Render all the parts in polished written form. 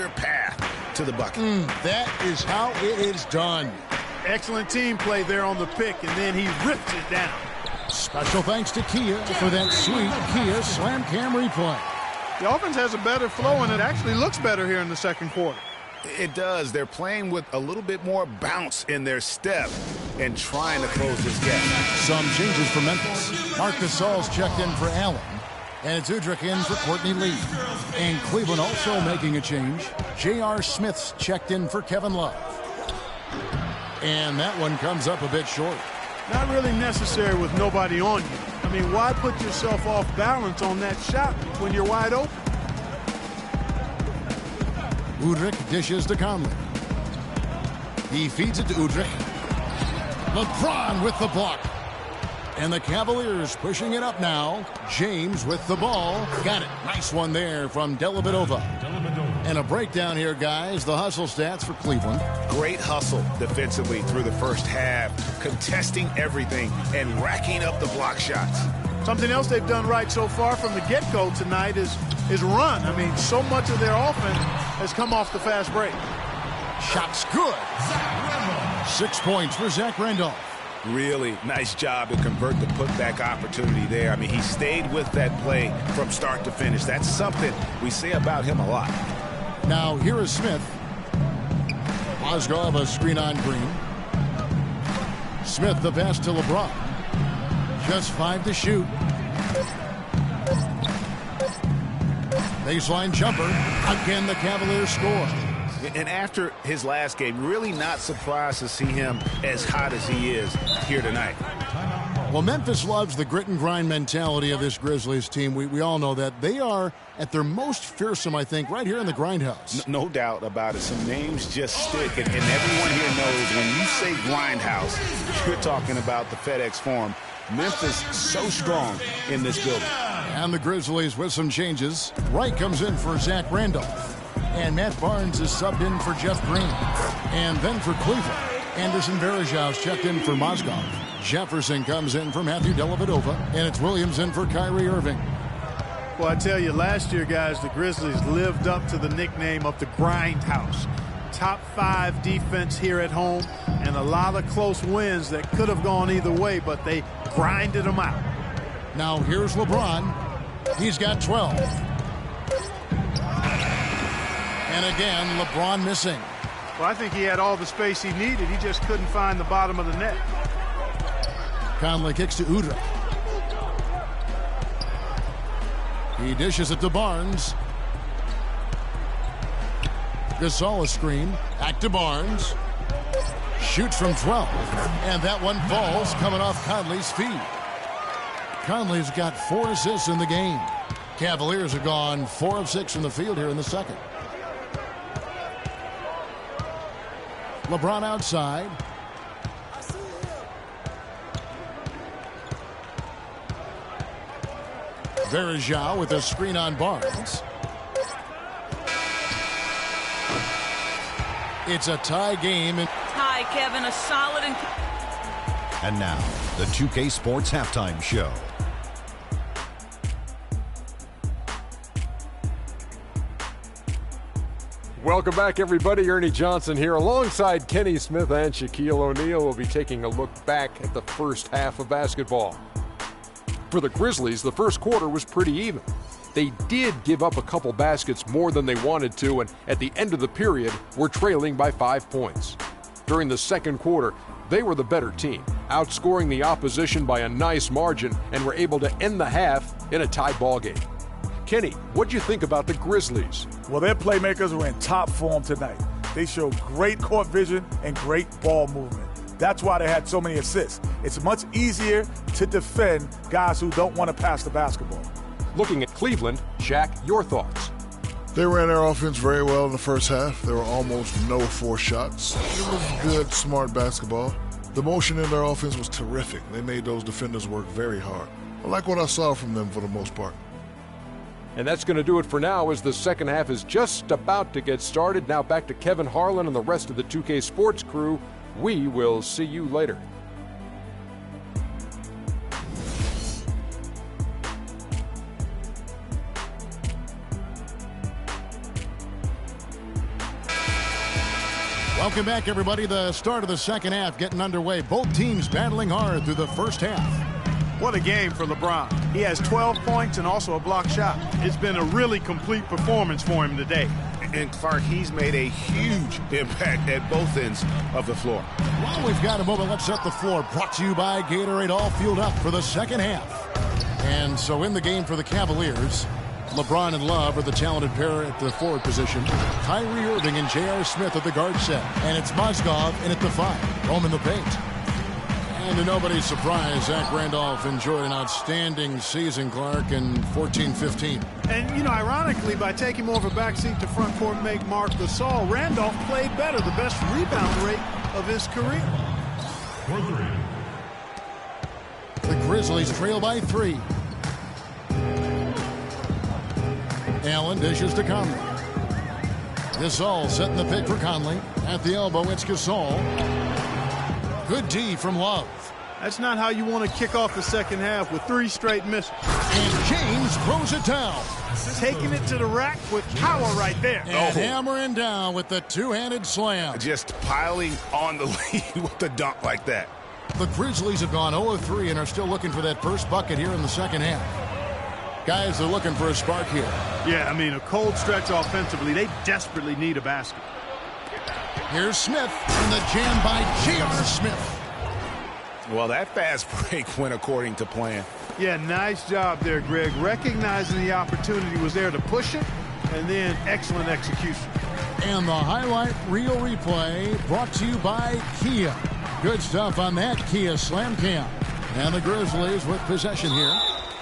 clear path to the bucket. That is how it is done. Excellent team play there on the pick, and then he rips it down. Special thanks to Kia for that sweet Kia Slam Cam replay. The offense has a better flow, and it actually looks better here in the second quarter. It does. They're playing with a little bit more bounce in their step and trying to close this gap. Some changes for Memphis. Marc Gasol's checked in for Allen. And it's Udrih in for Courtney Lee. And Cleveland also making a change. J.R. Smith's checked in for Kevin Love. And that one comes up a bit short. Not really necessary with nobody on you. I mean, why put yourself off balance on that shot when you're wide open? Udrih dishes to Conley. He feeds it to Udrih. LeBron with the block. And the Cavaliers pushing it up now. James with the ball. Got it. Nice one there from Dellavedova. And a breakdown here, guys. The hustle stats for Cleveland. Great hustle defensively through the first half, contesting everything and racking up the block shots. Something else they've done right so far from the get-go tonight is run. I mean, so much of their offense has come off the fast break. Shots good. 6 points for Zach Randolph. Really nice job to convert the putback opportunity there. I mean, he stayed with that play from start to finish. That's something we say about him a lot. Now, here is Smith. Mozgov a screen on Green. Smith the pass to LeBron. Just 5 to shoot. Baseline jumper. Again, the Cavaliers score. And after his last game, really not surprised to see him as hot as he is here tonight. Well, Memphis loves the grit and grind mentality of this Grizzlies team. We all know that. They are at their most fearsome, I think, right here in the Grindhouse. No doubt about it. Some names just stick, and everyone here knows when you say Grindhouse, you're talking about the FedEx Forum. Memphis so strong in this building. And the Grizzlies with some changes. Wright comes in for Zach Randolph. And Matt Barnes is subbed in for Jeff Green. And then for Cleveland, Anderson Varejau's checked in for Mozgov. Jefferson comes in for Matthew Dellavedova. And it's Williams in for Kyrie Irving. Well, I tell you, last year, guys, the Grizzlies lived up to the nickname of the Grindhouse. Top 5 defense here at home, and a lot of close wins that could have gone either way, but they grinded them out. Now here's LeBron. He's got 12. And again, LeBron missing. Well, I think he had all the space he needed. He just couldn't find the bottom of the net. Conley kicks to Udrih. He dishes it to Barnes. Gasol a screen. Back to Barnes. Shoots from 12. And that one falls coming off Conley's feet. Conley's got 4 assists in the game. Cavaliers have gone 4 of 6 from the field here in the second. LeBron outside. Varejao with a screen on Barnes. It's a tie game. Tie, Kevin. A solid and... And now, the 2K Sports Halftime Show. Welcome back, everybody. Ernie Johnson here alongside Kenny Smith and Shaquille O'Neal. We'll be taking a look back at the first half of basketball. For the Grizzlies, the first quarter was pretty even. They did give up a couple baskets more than they wanted to, and at the end of the period, were trailing by 5 points. During the second quarter, they were the better team, outscoring the opposition by a nice margin, and were able to end the half in a tie ball game. Kenny, what'd you think about the Grizzlies? Well, their playmakers were in top form tonight. They showed great court vision and great ball movement. That's why they had so many assists. It's much easier to defend guys who don't want to pass the basketball. Looking at Cleveland, Shaq, your thoughts? They ran their offense very well in the first half. There were almost no forced shots. It was good, smart basketball. The motion in their offense was terrific. They made those defenders work very hard. I like what I saw from them for the most part. And that's going to do it for now as the second half is just about to get started. Now back to Kevin Harlan and the rest of the 2K Sports crew. We will see you later. Welcome back, everybody. The start of the second half getting underway. Both teams battling hard through the first half. What a game for LeBron. He has 12 points and also a block shot. It's been a really complete performance for him today. And Clark, he's made a huge impact at both ends of the floor. Well, we've got a moment. Let's set the floor. Brought to you by Gatorade. All fueled up for the second half. And so in the game for the Cavaliers, LeBron and Love are the talented pair at the forward position. Kyrie Irving and J.R. Smith at the guard set. And it's Mozgov in at the 5. Home in the paint. And to nobody's surprise, Zach Randolph enjoyed an outstanding season, Clark, in 14-15. And, you know, ironically, by taking more of a backseat to front court make Marc Gasol, Randolph played better, the best rebound rate of his career. The Grizzlies trail by 3. Allen dishes to Conley. Gasol setting the pick for Conley. At the elbow, it's Gasol. Good D from Love. That's not how you want to kick off the second half with 3 straight misses. And James throws it down. Taking it to the rack with power right there. And hammering down with the two-handed slam. Just piling on the lead with the dunk like that. The Grizzlies have gone 0-3 and are still looking for that first bucket here in the second half. Guys, they're looking for a spark here. Yeah, I mean, a cold stretch offensively. They desperately need a basket. Here's Smith, and the jam by J.R. Smith. Well, that fast break went according to plan. Yeah, nice job there, Greg. Recognizing the opportunity was there to push it, and then excellent execution. And the highlight reel replay brought to you by Kia. Good stuff on that Kia Slam Cam. And the Grizzlies with possession here,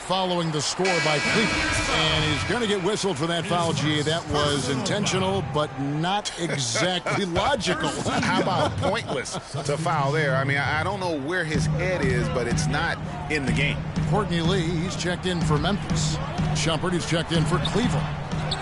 following the score by Cleveland. And he's going to get whistled for that foul, G. That was intentional, but not exactly logical. How about pointless to foul there? I mean, I don't know where his head is, but it's not in the game. Courtney Lee, he's checked in for Memphis. Shumpert, he's checked in for Cleveland.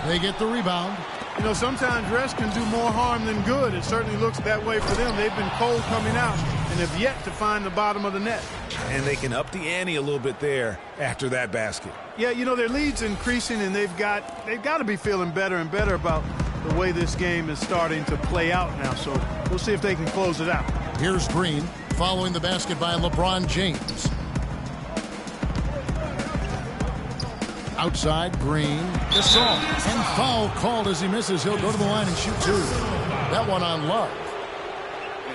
They get the rebound. You know, sometimes rest can do more harm than good. It certainly looks that way for them. They've been cold coming out and have yet to find the bottom of the net. And they can up the ante a little bit there after that basket. Yeah, you know, their lead's increasing, and they've got to be feeling better and better about the way this game is starting to play out now. So we'll see if they can close it out. Here's Green following the basket by LeBron James. Outside, Green. Gasol. And foul called as he misses. He'll go to the line and shoot 2. That one on Love.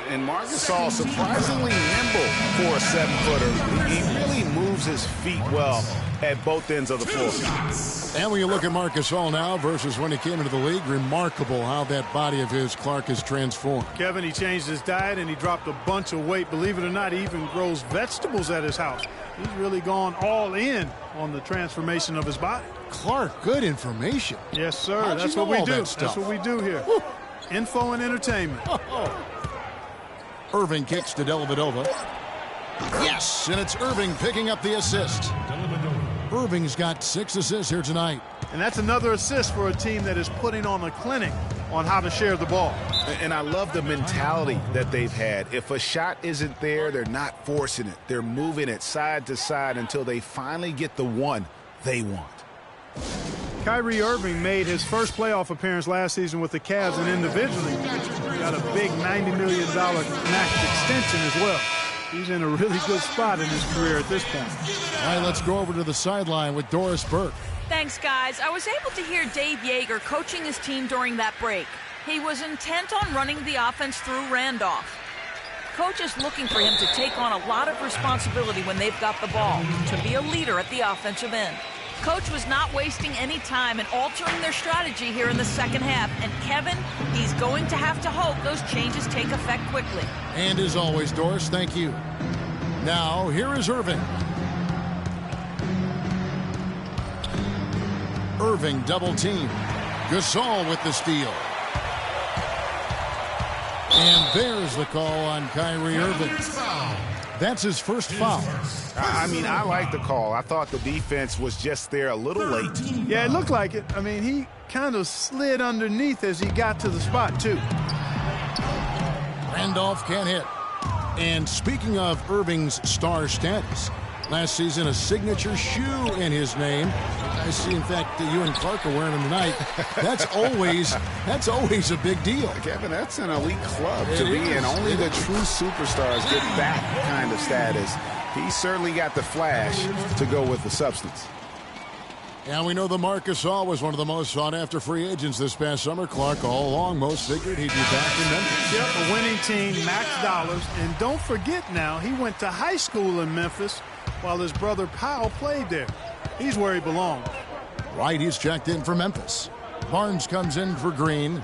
And Marc Gasol surprisingly nimble for a 7-footer. He really moves his feet well at both ends of the floor. And when you look at Marc Gasol now versus when he came into the league, remarkable how that body of his, Clark, has transformed. Kevin, he changed his diet and he dropped a bunch of weight. Believe it or not, he even grows vegetables at his house. He's really gone all in on the transformation of his body. Clark, good information. Yes, sir. How'd That's you know what we all do. that stuff? That's what we do here. Woo. Info and entertainment. Irving kicks to Dellavedova. Yes, and it's Irving picking up the assist. Irving's got 6 assists here tonight. And that's another assist for a team that is putting on a clinic on how to share the ball. And I love the mentality that they've had. If a shot isn't there, they're not forcing it. They're moving it side to side until they finally get the one they want. Kyrie Irving made his first playoff appearance last season with the Cavs, and individually got a big $90 million max extension as well. He's in a really good spot in his career at this point. All right, let's go over to the sideline with Doris Burke. Thanks, guys. I was able to hear Dave Yeager coaching his team during that break. He was intent on running the offense through Randolph. Coach is looking for him to take on a lot of responsibility when they've got the ball, to be a leader at the offensive end. Coach was not wasting any time in altering their strategy here in the second half. And Kevin, he's going to have to hope those changes take effect quickly. And as always, Doris, thank you. Now, here is Irving. Irving double team. Gasol with the steal. And there's the call on Kyrie Irving. That's his first foul. I mean, I like the call. I thought the defense was just there a little late. Yeah, it looked like it. I mean, he kind of slid underneath as he got to the spot, too. Randolph can't hit. And speaking of Irving's star status, last season a signature shoe in his name, I see, in fact, that you and Clark are wearing them tonight. That's always a big deal. Kevin, that's an elite club to be in. Is. Only the true superstars get that kind of status. He certainly got the flash to go with the substance. And we know that Marc Gasol was one of the most sought-after free agents this past summer. Clark, all along, most figured he'd be back in Memphis. Yep, a winning team, max dollars. And don't forget now, he went to high school in Memphis while his brother Powell played there. He's where he belongs. Right, he's checked in for Memphis. Barnes comes in for Green.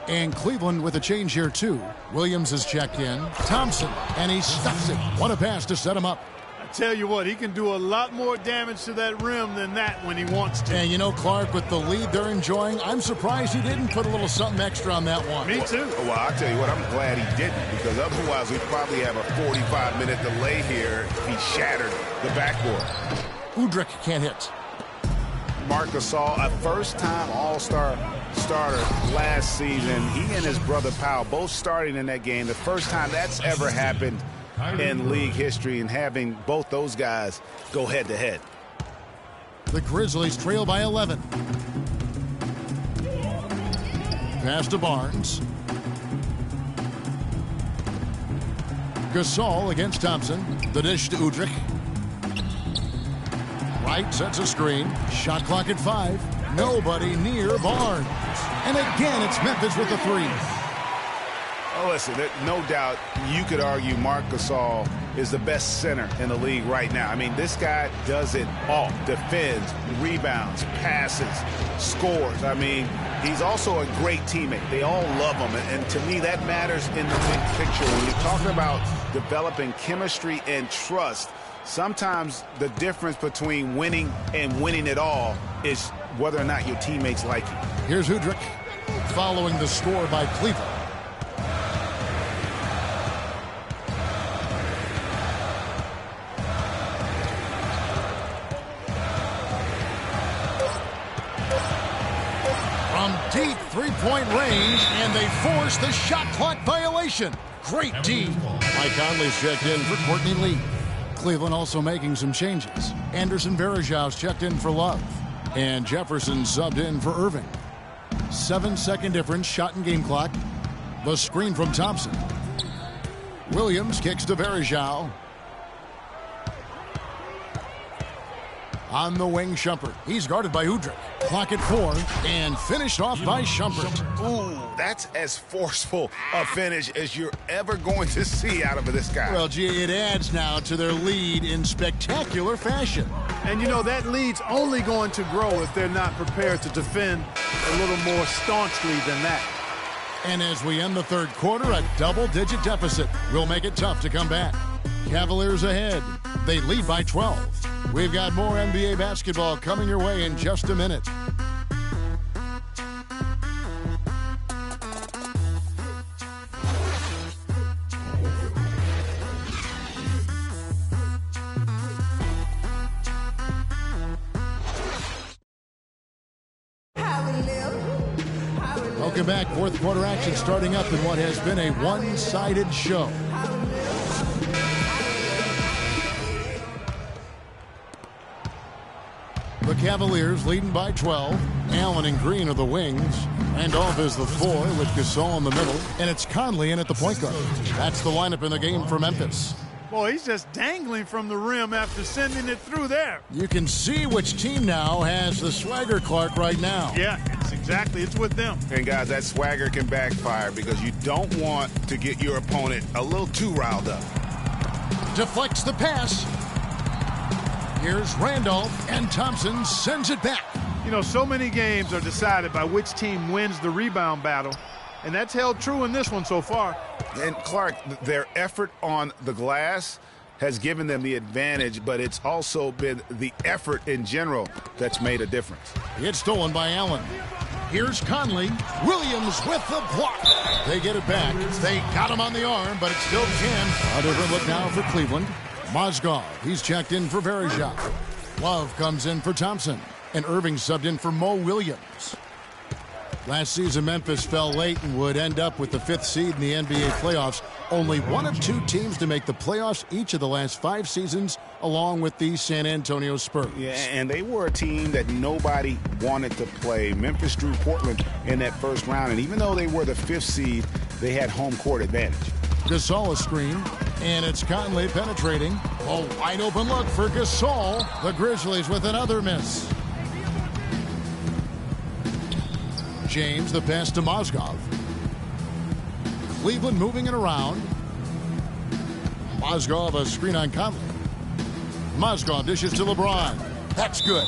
And Cleveland with a change here, too. Williams is checked in. Thompson, and he stuffs it. What a pass to set him up. I tell you what, he can do a lot more damage to that rim than that when he wants to. And you know, Clark, with the lead they're enjoying, I'm surprised he didn't put a little something extra on that one. Me too. Well, I'll tell you what, I'm glad he didn't, because otherwise we'd probably have a 45-minute delay here if he shattered the backboard. Udrih can't hit. Marc Gasol, a first-time All-Star starter last season. He and his brother Powell both starting in that game. The first time that's ever happened in league history, and having both those guys go head-to-head. The Grizzlies trail by 11. Pass to Barnes. Gasol against Thompson. The dish to Udrih. Wright sets a screen. Shot clock at 5. Nobody near Barnes. And again, it's Memphis with the three. Oh, listen, no doubt you could argue Marc Gasol is the best center in the league right now. I mean, this guy does it all. Defends, rebounds, passes, scores. I mean, he's also a great teammate. They all love him. And to me, that matters in the big picture. When you're talking about developing chemistry and trust, sometimes the difference between winning and winning it all is whether or not your teammates like you. Here's Udrih following the score by Cleveland. From deep three-point range, and they force the shot clock violation. Great D. Mike Conley's checked in for Courtney Lee. Cleveland also making some changes. Anderson Varejau's checked in for Love. And Jefferson subbed in for Irving. 7-second difference, shot and game clock. The screen from Thompson. Williams kicks to Varejau. On the wing, Shumpert. He's guarded by Udrih. Clock at 4, and finished off by Shumpert. Ooh, that's as forceful a finish as you're ever going to see out of this guy. Well, gee, it adds now to their lead in spectacular fashion. And you know, that lead's only going to grow if they're not prepared to defend a little more staunchly than that. And as we end the third quarter, a double-digit deficit will make it tough to come back. Cavaliers ahead. They lead by 12. We've got more NBA basketball coming your way in just a minute. Welcome back. Fourth quarter action starting up in what has been a one-sided show. The Cavaliers leading by 12. Allen and Green are the wings. And off is the 4 with Gasol in the middle. And it's Conley in at the point guard. That's the lineup in the game for Memphis. Boy, he's just dangling from the rim after sending it through there. You can see which team now has the swagger, Clark, right now. Yeah, it's with them. And guys, that swagger can backfire because you don't want to get your opponent a little too riled up. Deflects the pass. Here's Randolph, and Thompson sends it back. You know, so many games are decided by which team wins the rebound battle, and that's held true in this one so far. And Clark, their effort on the glass has given them the advantage, but it's also been the effort in general that's made a difference. It's stolen by Allen. Here's Conley. Williams with the block. They get it back. They got him on the arm, but it's still 10. A different look now for Cleveland. Mozgov, he's checked in for Varejau. Love comes in for Thompson. And Irving subbed in for Mo Williams. Last season, Memphis fell late and would end up with the 5th seed in the NBA playoffs. Only one of 2 teams to make the playoffs each of the last 5 seasons along with the San Antonio Spurs. Yeah, and they were a team that nobody wanted to play. Memphis drew Portland in that first round, and even though they were the 5th seed, they had home court advantage. Gasol a screen, and it's Conley penetrating. A wide open look for Gasol. The Grizzlies with another miss. James, the pass to Mozgov. Cleveland moving it around. Mozgov a screen on Conley. Mozgov dishes to LeBron. That's good.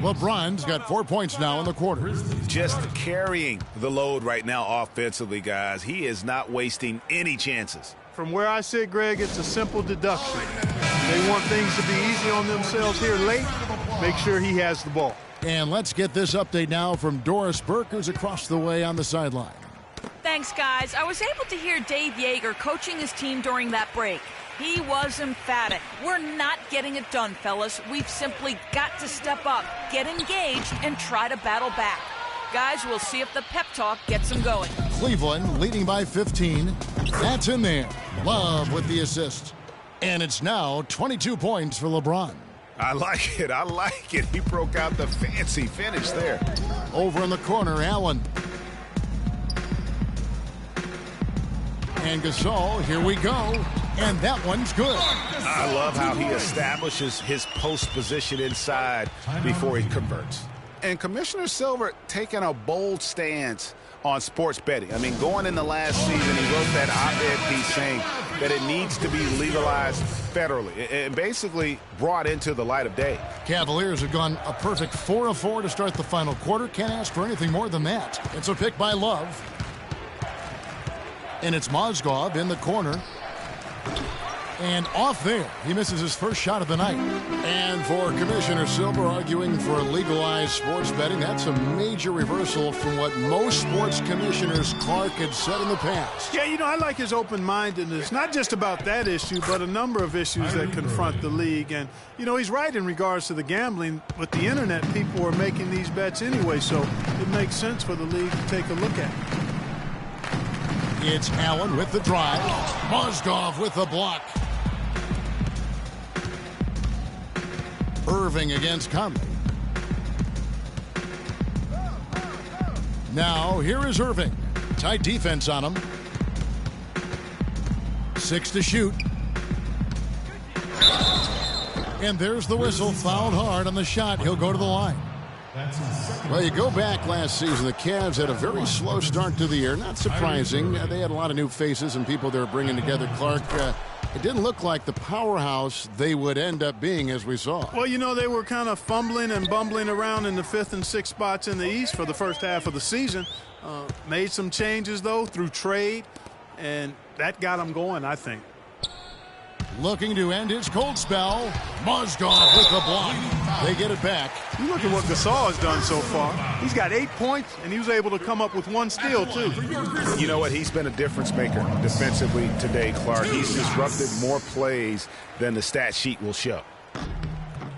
LeBron's got 4 points now in the quarter. Just carrying the load right now offensively, guys. He is not wasting any chances. From where I sit, Greg, it's a simple deduction. They want things to be easy on themselves here late. Make sure he has the ball. And let's get this update now from Doris Burke, who's across the way on the sideline. Thanks, guys. I was able to hear Dave Yeager coaching his team during that break. He was emphatic. We're not getting it done, fellas. We've simply got to step up, get engaged, and try to battle back. Guys, we'll see if the pep talk gets them going. Cleveland leading by 15. That's in there. Love with the assist. And it's now 22 points for LeBron. I like it. I like it. He broke out the fancy finish there. Over in the corner, Allen. And Gasol, here we go. And that one's good. I love how he establishes his post position inside before he converts. And Commissioner Silver taking a bold stance on sports betting. I mean, going in the last season, he wrote that op-ed piece saying that it needs to be legalized federally and basically brought into the light of day. Cavaliers have gone a perfect 4 of 4 to start the final quarter. Can't ask for anything more than that. It's a pick by Love. And it's Mozgov in the corner. And off there, he misses his first shot of the night. And for Commissioner Silver arguing for legalized sports betting, that's a major reversal from what most sports commissioners Clark had said in the past. Yeah, you know, I like his open-mindedness, not just about that issue, but a number of issues that confront the league. And, you know, he's right in regards to the gambling. With the internet, people are making these bets anyway, so it makes sense for the league to take a look at it. It's Allen with the drive. Mozgov with the block. Irving against Conley. Now, here is Irving. Tight defense on him. 6 to shoot. And there's the whistle. Fouled hard on the shot. He'll go to the line. Well, you go back last season, the Cavs had a very slow start to the year. Not surprising. They had a lot of new faces and people they were bringing together. Clark, it didn't look like the powerhouse they would end up being, as we saw. Well, you know, they were kind of fumbling and bumbling around in the 5th and 6th spots in the East for the first half of the season. Made some changes, though, through trade, and that got them going, I think. Looking to end his cold spell. Mozgov with the block. They get it back. You look at what Gasol has done so far. He's got 8 points, and he was able to come up with 1 steal, too. You know what? He's been a difference maker defensively today, Clark. He's disrupted more plays than the stat sheet will show.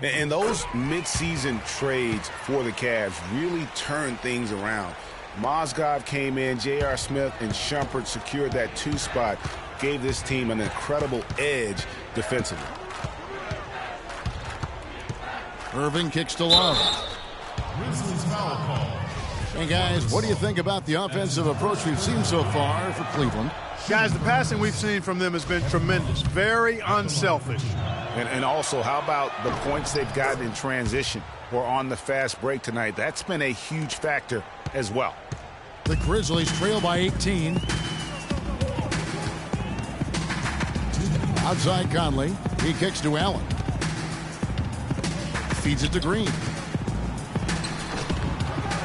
And those midseason trades for the Cavs really turned things around. Mozgov came in, J.R. Smith and Shumpert secured that 2 spot. Gave this team an incredible edge defensively. Irving kicks to Love. And guys, what do you think about the offensive approach we've seen so far for Cleveland? Guys, the passing we've seen from them has been tremendous. Very unselfish. And also, how about the points they've gotten in transition or on the fast break tonight? That's been a huge factor as well. The Grizzlies trail by 18. Outside Conley. He kicks to Allen. Feeds it to Green.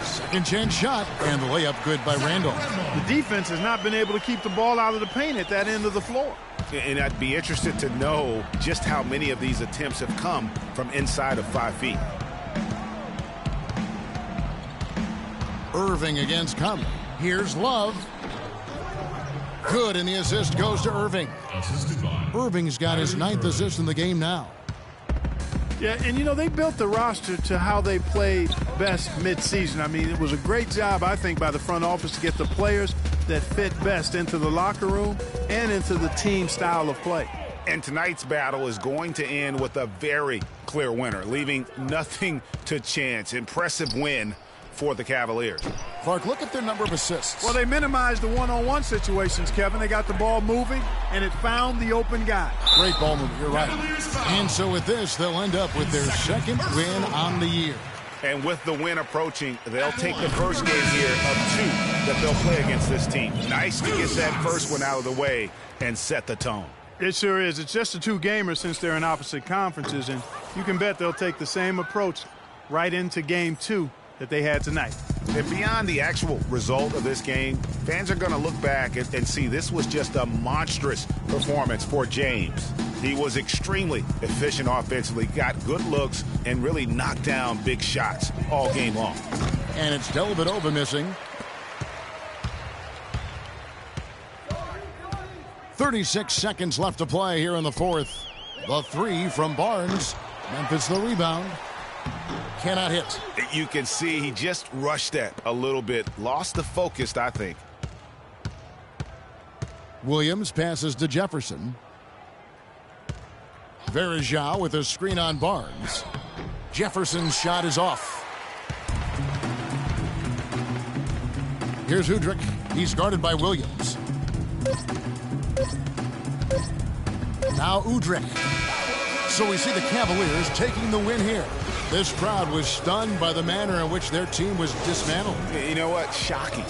Second chance shot. And the layup good by Randolph. The defense has not been able to keep the ball out of the paint at that end of the floor. And I'd be interested to know just how many of these attempts have come from inside of 5 feet. Irving against Conley. Here's Love. Good, and the assist goes to Irving. Irving's got his 9th assist in the game now. Yeah, and you know, they built the roster to how they played best midseason. I mean, it was a great job, I think, by the front office to get the players that fit best into the locker room and into the team style of play. And tonight's battle is going to end with a very clear winner, leaving nothing to chance. Impressive win for the Cavaliers. Clark, look at their number of assists. Well, they minimized the one-on-one situations, Kevin. They got the ball moving, and it found the open guy. Great ball movement, you're right. And so with this, they'll end up with their second win on the year. And with the win approaching, they'll take the first game here of 2 that they'll play against this team. Nice to get that first one out of the way and set the tone. It sure is. It's just a 2-gamer since they're in opposite conferences, and you can bet they'll take the same approach right into game 2 that they had tonight. And beyond the actual result of this game, fans are going to look back and see this was just a monstrous performance for James. He was extremely efficient offensively, got good looks, and really knocked down big shots all game long. And it's Dellavedova missing. 36 seconds left to play here in the fourth. The 3 from Barnes. Memphis the rebound. Cannot hit. You can see he just rushed that a little bit. Lost the focus, I think. Williams passes to Jefferson. Verajao with a screen on Barnes. Jefferson's shot is off. Here's Udrih. He's guarded by Williams. Now Udrih. So we see the Cavaliers taking the win here. This crowd was stunned by the manner in which their team was dismantled. You know what? Shocking.